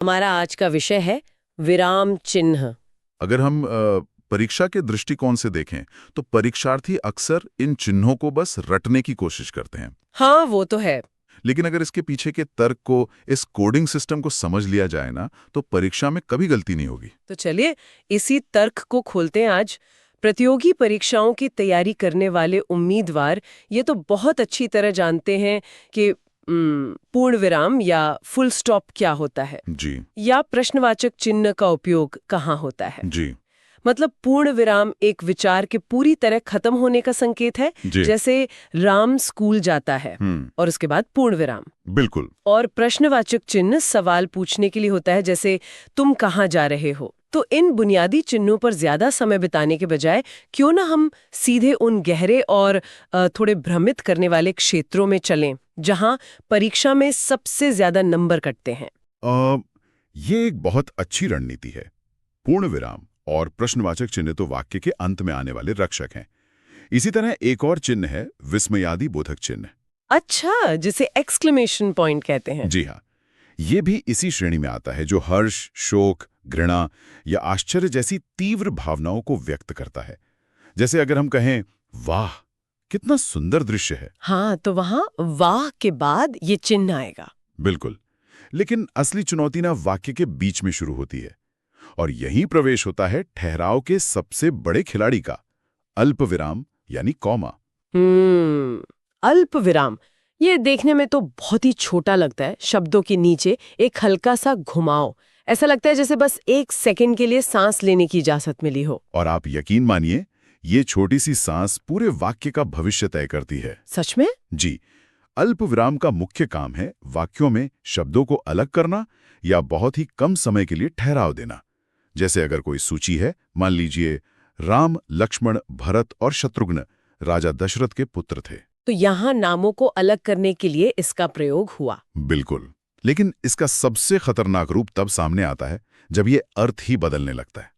हमारा आज का विषय है विराम चिन्ह। अगर हम परीक्षा के दृष्टिकोण से देखें तो परीक्षार्थी अक्सर इन चिन्हों को बस रटने की कोशिश करते हैं। हाँ, वो तो है। लेकिन अगर इसके पीछे के तर्क को, इस कोडिंग सिस्टम को समझ लिया जाए ना, तो परीक्षा में कभी गलती नहीं होगी। तो चलिए इसी तर्क को खोलते हैं आज। प्रतियोगी परीक्षाओं की तैयारी करने वाले उम्मीदवार ये तो बहुत अच्छी तरह जानते हैं कि पूर्ण विराम या फुल स्टॉप क्या होता है, जी या प्रश्नवाचक चिन्ह का उपयोग कहाँ होता है। जी मतलब पूर्ण विराम एक विचार के पूरी तरह खत्म होने का संकेत है, जी जैसे राम स्कूल जाता है और उसके बाद पूर्ण विराम। बिल्कुल। और प्रश्नवाचक चिन्ह सवाल पूछने के लिए होता है, जैसे तुम कहाँ जा रहे हो। तो इन बुनियादी चिन्हों पर ज्यादा समय बिताने के बजाय क्यों ना हम सीधे उन गहरे और थोड़े भ्रमित करने वाले क्षेत्रों में चलें जहां परीक्षा में सबसे ज्यादा नंबर कटते हैं। ये एक बहुत अच्छी रणनीति है। पूर्ण विराम और प्रश्नवाचक चिन्ह तो वाक्य के अंत में आने वाले रक्षक हैं। इसी तरह एक और चिन्ह है विस्मयादि बोधक चिन्ह। अच्छा, जिसे एक्सक्लेमेशन पॉइंट कहते हैं। जी हाँ, ये भी इसी श्रेणी में आता है, जो हर्ष, शोक, घृणा या आश्चर्य जैसी तीव्र भावनाओं को व्यक्त करता है। जैसे अगर हम कहें, वाह कितना सुंदर दृश्य है। हाँ, तो वहां वाह के बाद ये चिन्ह आएगा। बिल्कुल। लेकिन असली चुनौती ना वाक्य के बीच में शुरू होती है, और यहीं प्रवेश होता है ठहराव के सबसे बड़े खिलाड़ी का, अल्प विराम यानी कॉमा। अल्प विराम। ये देखने में तो बहुत ही छोटा लगता है। शब्दों के नीचे एक हल्का सा घुमाव, ऐसा लगता है जैसे बस एक सेकंड के लिए सांस लेने की इजाजत मिली हो। और आप यकीन मानिए, ये छोटी सी सांस पूरे वाक्य का भविष्य तय करती है। सच में? जी। अल्प विराम का मुख्य काम है वाक्यों में शब्दों को अलग करना या बहुत ही कम समय के लिए ठहराव देना। जैसे अगर कोई सूची है, मान लीजिए राम, लक्ष्मण, भरत और शत्रुघ्न राजा दशरथ के पुत्र थे, तो यहाँ नामों को अलग करने के लिए इसका प्रयोग हुआ। बिल्कुल। लेकिन इसका सबसे खतरनाक रूप तब सामने आता है जब ये अर्थ ही बदलने लगता है।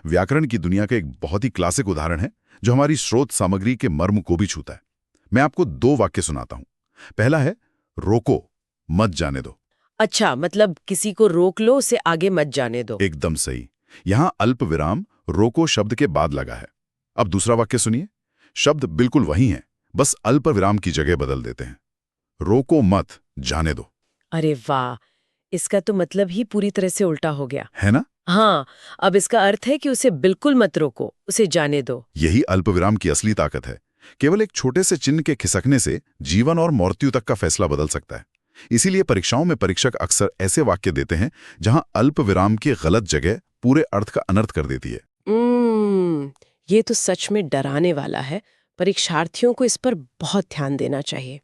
व्याकरण की दुनिया का एक बहुत ही क्लासिक उदाहरण है, जो हमारी स्रोत सामग्री के मर्म को भी छूता है। मैं आपको 2 वाक्य सुनाता हूं। पहला है, रोको, मत जाने दो। अच्छा, मतलब किसी को रोक लो, उसे आगे मत जाने दो। एकदम सही। यहां अल्प विराम रोको शब्द के बाद लगा है। अब दूसरा वाक्य सुनिए। शब्द बिल्कुल वही है, बस अल्प विराम की जगह बदल देते हैं। रोको मत, जाने दो। अरे वाह, इसका तो मतलब ही पूरी तरह से उल्टा हो गया, है ना? हाँ। अब इसका अर्थ है कि उसे बिल्कुल मत रोको, उसे जाने दो। यही अल्पविराम की असली ताकत है। केवल एक छोटे से चिन्ह के खिसकने से जीवन और मृत्यु तक का फैसला बदल सकता है। इसीलिए परीक्षाओं में परीक्षक अक्सर ऐसे वाक्य देते हैं जहां अल्पविराम की गलत जगह पूरे अर्थ का अनर्थ कर देती है। ये तो सच में डराने वाला है। परीक्षार्थियों को इस पर बहुत ध्यान देना चाहिए।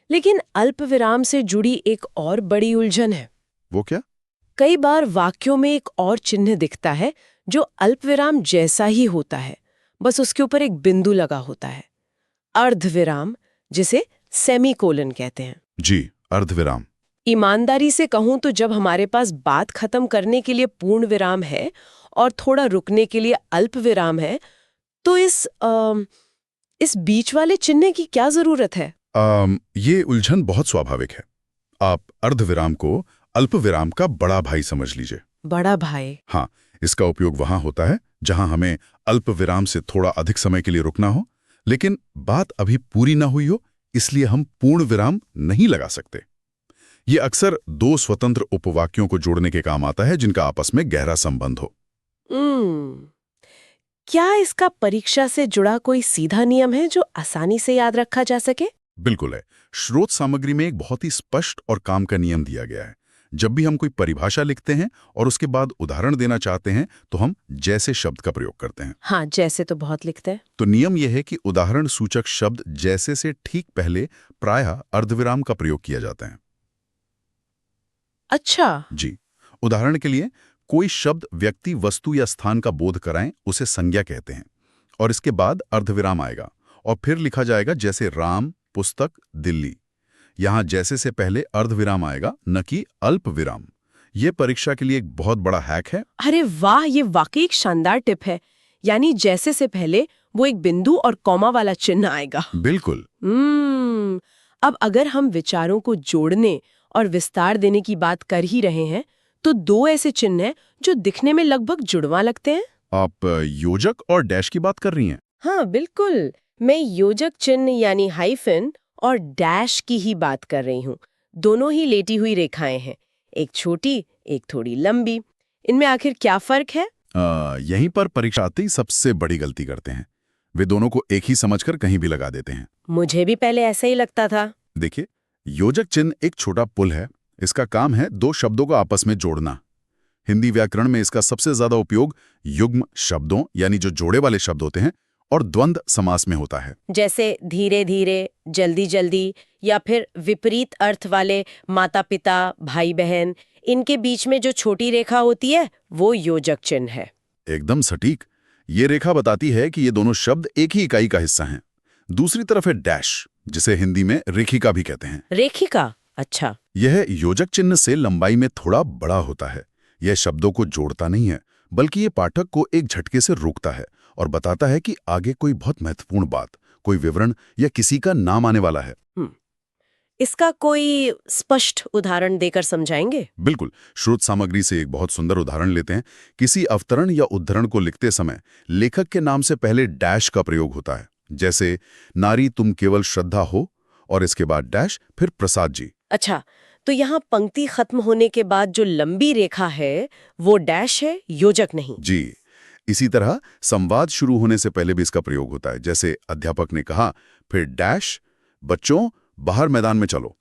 लेकिन अल्पविराम से जुड़ी एक और बड़ी उलझन है। वो क्या? कई बार वाक्यों में एक और चिन्ह दिखता है जो अल्पविराम जैसा ही होता है, बस उसके ऊपर एक बिंदु लगा होता है। अर्धविराम, जिसे सेमीकोलन कहते हैं। जी, अर्धविराम। ईमानदारी से कहूं तो जब हमारे पास बात खत्म करने के लिए पूर्ण विराम है और थोड़ा रुकने के लिए अल्प विराम है, तो इस बीच वाले चिन्ह की क्या जरूरत है? ये उलझन बहुत स्वाभाविक है। आप अर्धविराम को अल्पविराम का बड़ा भाई समझ लीजिए। बड़ा भाई? हाँ, इसका उपयोग वहां होता है जहां हमें अल्पविराम से थोड़ा अधिक समय के लिए रुकना हो, लेकिन बात अभी पूरी ना हुई हो, इसलिए हम पूर्ण विराम नहीं लगा सकते। ये अक्सर 2 स्वतंत्र उपवाक्यों को जोड़ने के काम आता है जिनका आपस में गहरा संबंध हो। क्या इसका परीक्षा से जुड़ा कोई सीधा नियम है जो आसानी से याद रखा जा सके? बिल्कुल है। स्रोत सामग्री में एक बहुत ही स्पष्ट और काम का नियम दिया गया है। जब भी हम कोई परिभाषा लिखते हैं और उसके बाद उदाहरण देना चाहते हैं, तो हम जैसे शब्द का प्रयोग करते हैं। हाँ, जैसे तो बहुत लिखते हैं। तो नियम यह है कि उदाहरण सूचक शब्द जैसे से ठीक पहले प्रायः अर्धविराम का प्रयोग किया जाता है। अच्छा। जी। उदाहरण के लिए, कोई शब्द व्यक्ति, वस्तु या स्थान का बोध कराएं, उसे संज्ञा कहते हैं, और इसके बाद अर्धविराम आएगा और फिर लिखा जाएगा, जैसे राम, पुस्तक, दिल्ली। यहां जैसे से पहले अर्धविराम आएगा, न कि अल्प विराम। ये परीक्षा के लिए एक बहुत बड़ा हैक है। अरे वाह, ये वाकई एक शानदार टिप है। यानी जैसे से पहले वो एक बिंदु और कॉमा वाला चिन्ह आएगा। बिल्कुल। अब अगर हम विचारों को जोड़ने और विस्तार देने की बात कर ही रहे हैं, तो दो ऐसे चिन्ह हैं जो दिखने में लगभग जुड़वा लगते हैं। आप योजक और डैश की बात कर रही हैं? हाँ बिल्कुल, मैं योजक चिन्ह यानी हाइफन और डैश की ही बात कर रही हूँ। दोनों ही लेटी हुई रेखाएं हैं, एक छोटी एक थोड़ी लंबी। इनमें आखिर क्या फर्क है? यहीं पर परीक्षार्थी सबसे बड़ी गलती करते हैं। वे दोनों को एक ही समझकर कहीं भी लगा देते हैं। मुझे भी पहले ऐसा ही लगता था। देखिए, योजक चिन्ह एक छोटा पुल है। इसका काम है दो शब्दों को आपस में जोड़ना। हिंदी व्याकरण में इसका सबसे ज्यादा उपयोग युग्म शब्दों यानी जो जोड़े वाले शब्द होते हैं और द्वंद्व समास में होता है। जैसे धीरे धीरे, जल्दी जल्दी, या फिर विपरीत अर्थ वाले माता पिता, भाई बहन, इनके बीच में जो छोटी रेखा होती है वो योजक चिन्ह है। एकदम सटीक। ये रेखा बताती है कि ये दोनों शब्द एक ही इकाई का हिस्सा हैं। दूसरी तरफ है डैश, जिसे हिंदी में रेखिका भी कहते हैं। रेखिका? अच्छा। यह योजक चिन्ह से लंबाई में थोड़ा बड़ा होता है। यह शब्दों को जोड़ता नहीं है, बल्कि ये पाठक को एक झटके से रोकता है और बताता है कि आगे कोई बहुत महत्वपूर्ण बात, कोई विवरण या किसी का नाम आने वाला है। इसका कोई स्पष्ट उदाहरण देकर समझाएंगे? बिल्कुल। स्रोत सामग्री से एक बहुत सुंदर उदाहरण लेते हैं। किसी अवतरण या उद्धरण को लिखते समय लेखक के नाम से पहले डैश का प्रयोग होता है। जैसे नारी तुम केवल श्रद्धा हो, और इसके बाद डैश, फिर प्रसाद जी। अच्छा, तो यहाँ पंक्ति खत्म होने के बाद जो लंबी रेखा है वो डैश है, योजक नहीं। जी। इसी तरह संवाद शुरू होने से पहले भी इसका प्रयोग होता है। जैसे अध्यापक ने कहा, फिर डैश, बच्चों बाहर मैदान में चलो।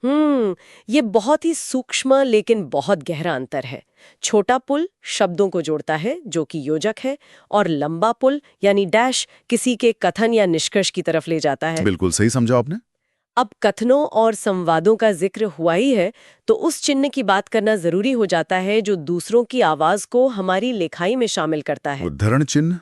ये बहुत ही सूक्ष्म लेकिन बहुत गहरा अंतर है। छोटा पुल शब्दों को जोड़ता है जो कि योजक है, और लंबा पुल यानी डैश किसी के कथन या निष्कर्ष की तरफ ले जाता है। बिल्कुल सही समझा आपने। अब कथनों और संवादों का जिक्र हुआ ही है, तो उस चिन्ह की बात करना जरूरी हो जाता है जो दूसरों की आवाज को हमारी लिखाई में शामिल करता है। उद्धरण चिन्ह?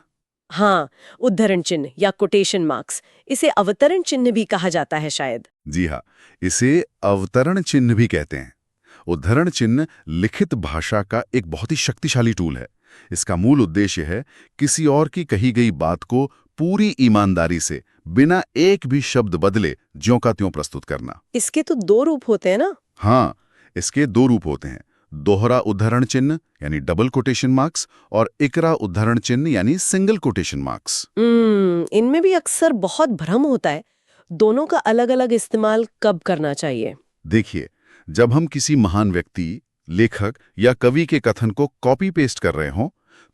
हाँ, उद्धरण चिन्ह या कोटेशन मार्क्स। इसे अवतरण चिन्ह भी कहा जाता है शायद। जी हाँ, इसे अवतरण चिन्ह भी कहते हैं। उद्धरण चिन्ह लिखित भाषा का एक बहुत ही शक्तिशाली टूल है। इसका मूल उद्देश्य है किसी और की कही गई बात को पूरी ईमानदारी से, बिना एक भी शब्द बदले, ज्यों का त्यों प्रस्तुत करना। इसके तो दो रूप होते हैं ना? हाँ, इसके दो रूप होते हैं। दोहरा उद्धरण चिन्ह यानी डबल कोटेशन मार्क्स, और इकरा उद्धरण चिन्ह यानी सिंगल कोटेशन मार्क्स। इनमें भी अक्सर बहुत भ्रम होता है। दोनों का अलग अलग इस्तेमाल कब करना चाहिए? देखिए, जब हम किसी महान व्यक्ति, लेखक या कवि के कथन को कॉपी पेस्ट कर रहे हों,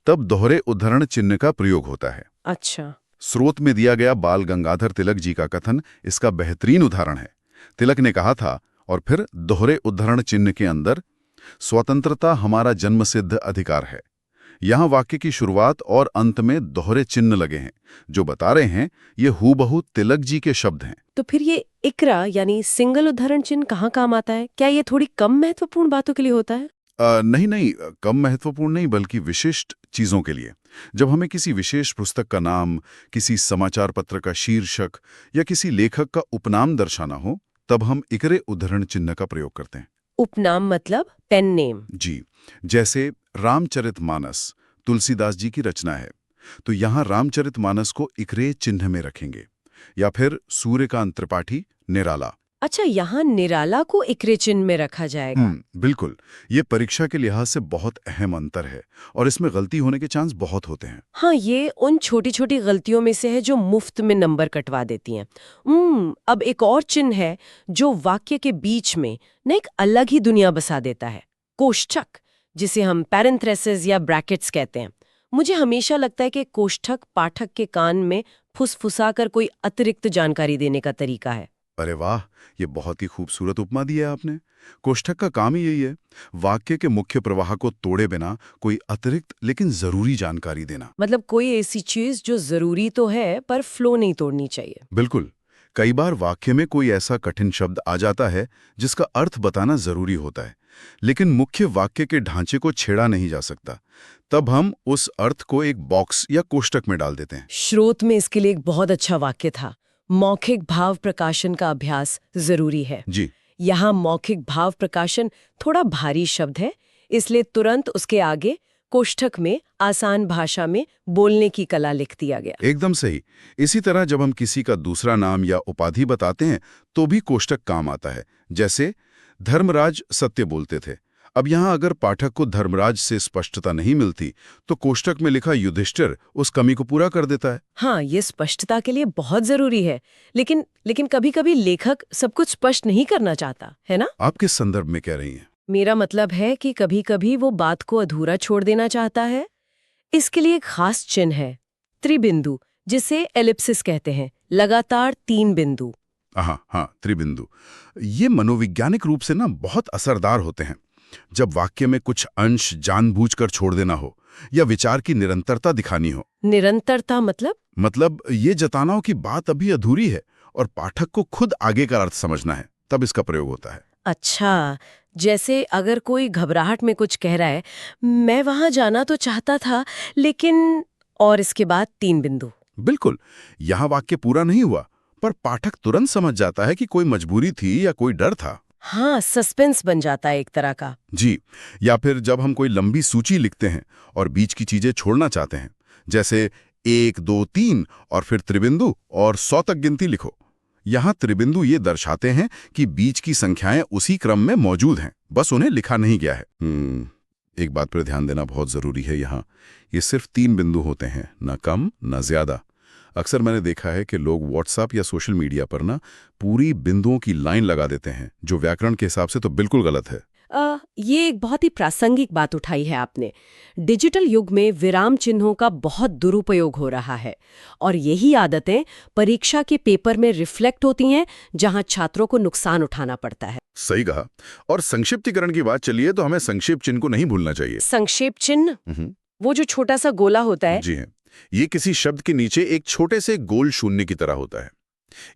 तब दोहरे उद्धरण चिन्ह का प्रयोग होता है। अच्छा। स्रोत में दिया गया बाल गंगाधर तिलक जी का कथन इसका बेहतरीन उदाहरण है। तिलक ने कहा था, और फिर दोहरे उद्धरण चिन्ह के अंदर, स्वतंत्रता हमारा जन्मसिद्ध अधिकार है। यहाँ वाक्य की शुरुआत और अंत में दोहरे चिन्ह लगे हैं, जो बता रहे हैं ये हूबहू तिलक जी के शब्द हैं। तो फिर ये इकरा यानी सिंगल उद्धरण चिन्ह कहाँ काम आता है? क्या ये थोड़ी कम महत्वपूर्ण बातों के लिए होता है? नहीं, कम महत्वपूर्ण नहीं, बल्कि विशिष्ट चीजों के लिए। जब हमें किसी विशेष पुस्तक का नाम, किसी समाचार पत्र का शीर्षक या किसी लेखक का उपनाम दर्शाना हो, तब हम इकरे उद्धरण चिन्ह का प्रयोग करते हैं। उपनाम मतलब पेन नेम? जी। जैसे रामचरितमानस तुलसीदास जी की रचना है, तो यहाँ रामचरितमानस को इकरे चिन्ह में रखेंगे। या फिर सूर्यकांत त्रिपाठी निराला। अच्छा, यहाँ निराला को इकरे चिन्ह में रखा जाएगा? बिल्कुल। ये परीक्षा के लिहाज से बहुत अहम अंतर है, और इसमें गलती होने के चांस बहुत होते हैं। हाँ, ये उन छोटी छोटी गलतियों में से है जो मुफ्त में नंबर कटवा देती हैं। अब एक और चिन्ह है जो वाक्य के बीच में न एक अलग ही दुनिया बसा देता है, कोष्ठक, जिसे हम पैरेंथेसिस या ब्रैकेट्स कहते हैं। मुझे हमेशा लगता है कि कोष्ठक पाठक के कान में फुसफुसाकर कोई अतिरिक्त जानकारी देने का तरीका है। अरे वाह, ये बहुत ही खूबसूरत उपमा दी है आपने। कोष्ठक का काम ही यही है, वाक्य के मुख्य प्रवाह को तोड़े बिना कोई अतिरिक्त लेकिन जरूरी जानकारी देना। मतलब कोई ऐसी चीज जो जरूरी तो है पर फ्लो नहीं तोड़नी चाहिए। बिल्कुल। कई बार वाक्य में कोई ऐसा कठिन शब्द आ जाता है जिसका अर्थ बताना जरूरी होता है, लेकिन मुख्य वाक्य के ढांचे को छेड़ा नहीं जा सकता। तब हम उस अर्थ को एक बॉक्स या कोष्ठक में डाल देते हैं। स्रोत में इसके लिए एक बहुत अच्छा वाक्य था, मौखिक भाव प्रकाशन का अभ्यास जरूरी है। जी। यहाँ मौखिक भाव प्रकाशन थोड़ा भारी शब्द है, इसलिए तुरंत उसके आगे कोष्ठक में आसान भाषा में बोलने की कला लिख दिया गया। एकदम सही। इसी तरह जब हम किसी का दूसरा नाम या उपाधि बताते हैं तो भी कोष्ठक काम आता है। जैसे धर्मराज सत्य बोलते थे, अब यहाँ अगर पाठक को धर्मराज से स्पष्टता नहीं मिलती तो कोष्टक में लिखा युधिष्ठिर उस कमी को पूरा कर देता है। हाँ, ये स्पष्टता के लिए बहुत जरूरी है, लेकिन कभी-कभी लेखक सब कुछ स्पष्ट नहीं करना चाहता, है ना? आप किस संदर्भ में कह रही हैं? मेरा मतलब है कि कभी-कभी वो बात को अधूरा छोड़ देना चाहता है। इसके लिए एक खास चिन्ह है, त्रिबिंदु, जिसे एलिप्सिस कहते हैं, लगातार 3 बिंदु। हाँ, त्रिबिंदु। ये मनोवैज्ञानिक रूप से ना बहुत असरदार होते हैं। जब वाक्य में कुछ अंश जानबूझकर छोड़ देना हो या विचार की निरंतरता दिखानी हो। निरंतरता मतलब ये जताना हो कि बात अभी अधूरी है और पाठक को खुद आगे का अर्थ समझना है, तब इसका प्रयोग होता है। अच्छा, जैसे अगर कोई घबराहट में कुछ कह रहा है, मैं वहां जाना तो चाहता था, लेकिन और इसके बाद 3 बिंदु। बिल्कुल, यहाँ वाक्य पूरा नहीं हुआ, पर पाठक तुरंत समझ जाता है कि कोई मजबूरी थी या कोई डर था। हाँ, सस्पेंस बन जाता है एक तरह का। जी, या फिर जब हम कोई लंबी सूची लिखते हैं और बीच की चीजें छोड़ना चाहते हैं, जैसे 1, 2, 3 और फिर त्रिबिंदु और 100 तक गिनती लिखो। यहाँ त्रिबिंदु ये दर्शाते हैं कि बीच की संख्याएं उसी क्रम में मौजूद हैं, बस उन्हें लिखा नहीं गया है। एक बात पर ध्यान देना बहुत जरूरी है। यहाँ ये सिर्फ 3 बिंदु होते हैं, न कम न ज्यादा। अक्सर मैंने देखा है कि लोग व्हाट्सएप या सोशल मीडिया पर ना पूरी बिंदुओं की लाइन लगा देते हैं, जो व्याकरण के हिसाब से तो बिल्कुल गलत है। ये एक बहुत ही प्रासंगिक बात उठाई है आपने। डिजिटल युग में विराम चिन्हों का बहुत दुरुपयोग हो रहा है और यही आदतें परीक्षा के पेपर में रिफ्लेक्ट होती हैं, जहां छात्रों को नुकसान उठाना पड़ता है। सही कहा। और संक्षिप्तीकरण की बात चलिए तो हमें संक्षेप चिन्ह को नहीं भूलना चाहिए। संक्षेप चिन्ह, वो जो छोटा सा गोला होता है। जी हाँ, ये किसी शब्द के नीचे एक छोटे से गोल शून्य की तरह होता है।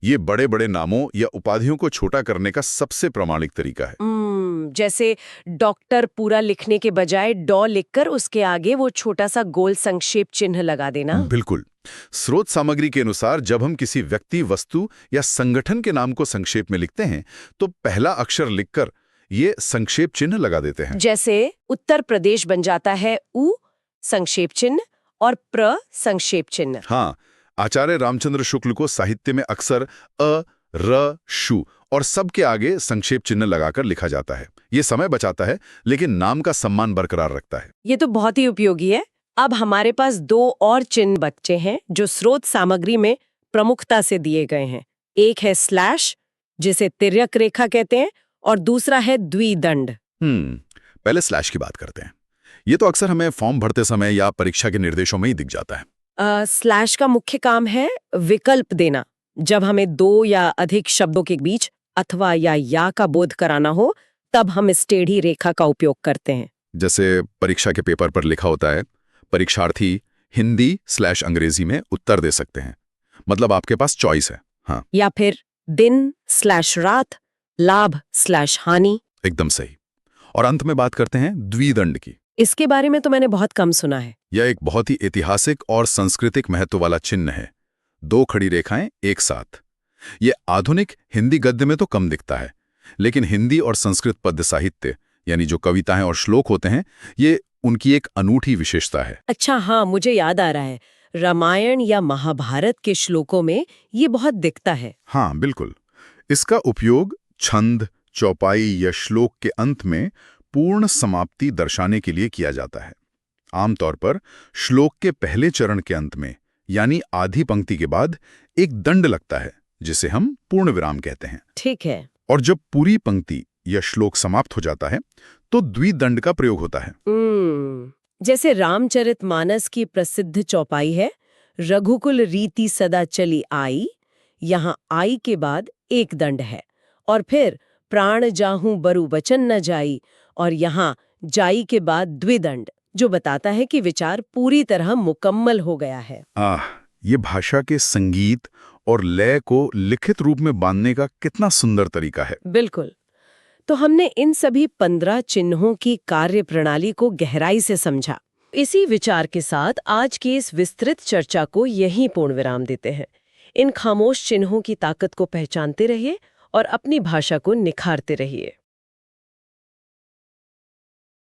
ये बड़े बड़े नामों या उपाधियों को छोटा करने का सबसे प्रामाणिक तरीका है। जैसे डॉक्टर पूरा लिखने के बजाय डॉ लिखकर उसके आगे वो छोटा सा गोल संक्षेप चिन्ह लगा देना। बिल्कुल। स्रोत सामग्री के अनुसार जब हम किसी व्यक्ति, वस्तु या संगठन के नाम को संक्षेप में लिखते हैं तो पहला अक्षर लिखकर ये संक्षेप चिन्ह लगा देते हैं। जैसे उत्तर प्रदेश बन जाता है उ संक्षेप चिन्ह और प्र संक्षेप चिन्ह। हाँ, आचार्य रामचंद्र शुक्ल को साहित्य में अक्सर अ, र, शु और सब के आगे संक्षेप चिन्ह लगाकर लिखा जाता है। ये समय बचाता है लेकिन नाम का सम्मान बरकरार रखता है। ये तो बहुत ही उपयोगी है। अब हमारे पास 2 और चिन्ह बचे हैं जो स्रोत सामग्री में प्रमुखता से दिए गए हैं। एक है स्लैश, जिसे तिर्यक रेखा कहते हैं, और दूसरा है द्विदंड। पहले स्लैश की बात करते हैं। ये तो अक्सर हमें फॉर्म भरते समय या परीक्षा के निर्देशों में ही दिख जाता है। स्लैश का मुख्य काम है विकल्प देना। जब हमें 2 या अधिक शब्दों के बीच अथवा या का बोध कराना हो, तब हम इस टेढ़ी रेखा का उपयोग करते हैं। जैसे परीक्षा के पेपर पर लिखा होता है, परीक्षार्थी हिंदी/अंग्रेजी में उत्तर दे सकते हैं। मतलब आपके पास चॉइस है। हाँ, या फिर दिन/रात, लाभ/हानि। एकदम सही। और अंत में बात करते हैं द्विदंड की। इसके बारे में तो मैंने बहुत कम सुना है। यह एक बहुत ही ऐतिहासिक और सांस्कृतिक महत्व वाला चिन्ह है। 2 खड़ी रेखाएं एक साथ। ये आधुनिक हिंदी गद्य में तो कम दिखता है, लेकिन हिंदी और संस्कृत पद्य साहित्य यानी जो कविताएं और श्लोक होते हैं, ये उनकी एक अनूठी विशेषता है। अच्छा, हाँ, मुझे याद आ रहा है, रामायण या महाभारत के श्लोकों में ये बहुत दिखता है। हाँ, बिल्कुल। इसका उपयोग छंद, चौपाई या श्लोक के अंत में पूर्ण समाप्ति दर्शाने के लिए किया जाता है। आमतौर पर श्लोक के पहले चरण के अंत में यानी आधी पंक्ति के बाद एक दंड लगता है, जिसे हम पूर्ण विराम कहते हैं। ठीक है। और जब पूरी पंक्ति या श्लोक समाप्त हो जाता है तो द्विदंड का प्रयोग होता है। जैसे रामचरितमानस की प्रसिद्ध चौपाई है, रघुकुल रीति सदा चली आई, यहाँ आई के बाद एक दंड है, और फिर प्राण जाहूं बरु वचन न जाई, और यहाँ जाई के बाद द्विदंड, जो बताता है कि विचार पूरी तरह मुकम्मल हो गया है। ये भाषा के संगीत और लय को लिखित रूप में बांधने का कितना सुंदर तरीका है। बिल्कुल। तो हमने इन सभी 15 चिन्हों की कार्य प्रणाली को गहराई से समझा। इसी विचार के साथ आज की इस विस्तृत चर्चा को यहीं पूर्ण विराम देते हैं। इन खामोश चिन्हों की ताकत को पहचानते रहिए और अपनी भाषा को निखारते रहिए।